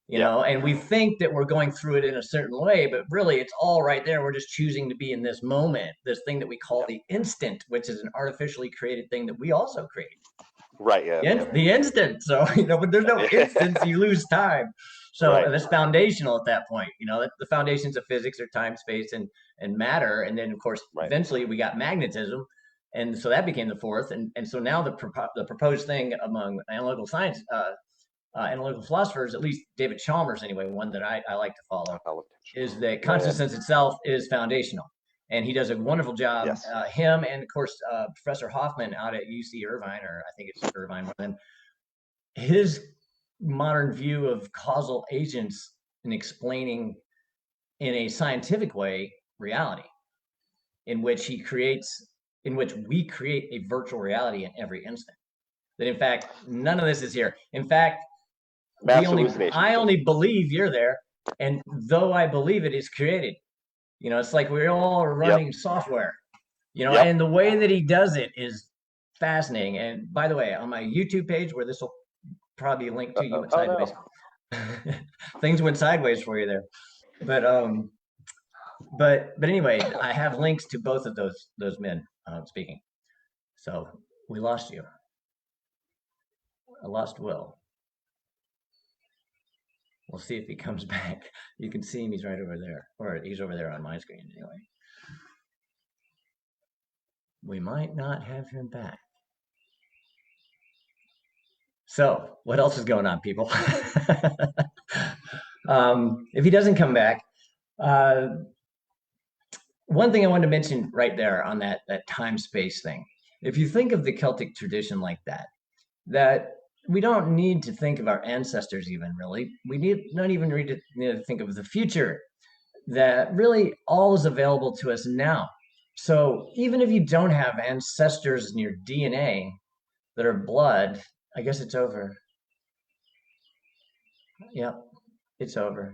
and we think that we're going through it in a certain way, but really it's all right there. We're just choosing to be in this moment, this thing that we call the instant, which is an artificially created thing that we also create. Right. Yeah. The instant. So, but there's no instance, you lose time. So that's foundational at that point. The foundations of physics are time, space, and matter. And then, of course, eventually we got magnetism. And so that became the fourth. And so now the proposed thing among analytical science, analytical philosophers, at least David Chalmers anyway, one that I like to follow, is that consciousness itself is foundational. And he does a wonderful job. Him and, of course, Professor Hoffman out at UC Irvine, or I think it's Irvine more than, his modern view of causal agents in explaining in a scientific way reality, in which we create a virtual reality in every instant. That in fact, none of this is here. In fact, I only believe you're there, and though I believe it is created. It's like we're all running software, and the way that he does it is fascinating. And by the way, on my YouTube page, where this will probably be linked to, you went sideways. Things went sideways for you there. But anyway, I have links to both of those men speaking. So we lost you. I lost Will. We'll see if he comes back. You can see him. He's right over there, or he's over there on my screen anyway. We might not have him back. So what else is going on, people? If he doesn't come back, one thing I wanted to mention right there on that time space thing. If you think of the Celtic tradition like that we don't need to think of our ancestors even really. We need not even need to think of the future. That really all is available to us now. So even if you don't have ancestors in your DNA that are blood, I guess it's over. Yep, it's over.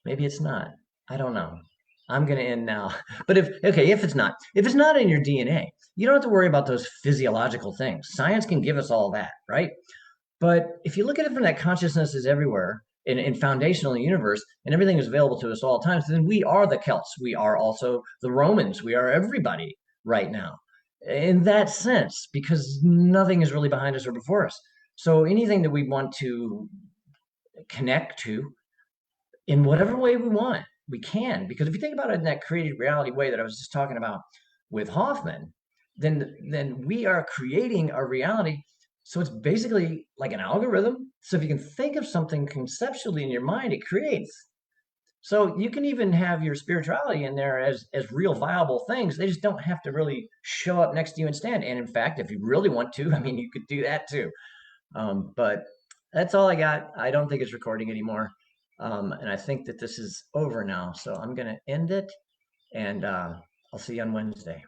Maybe it's not. I don't know. I'm going to end now. But if it's not in your DNA, you don't have to worry about those physiological things. Science can give us all that, right? But if you look at it from that consciousness is everywhere in foundational universe and everything is available to us all times, then we are the Celts. We are also the Romans. We are everybody right now in that sense, because nothing is really behind us or before us. So anything that we want to connect to in whatever way we want, we can. Because if you think about it in that created reality way that I was just talking about with Hoffman, then we are creating a reality. So it's basically like an algorithm. So if you can think of something conceptually in your mind, it creates. So you can even have your spirituality in there as real viable things. They just don't have to really show up next to you and stand. And in fact, if you really want to, I mean, you could do that too. But that's all I got. I don't think it's recording anymore. And I think that this is over now. So I'm going to end it, and I'll see you on Wednesday.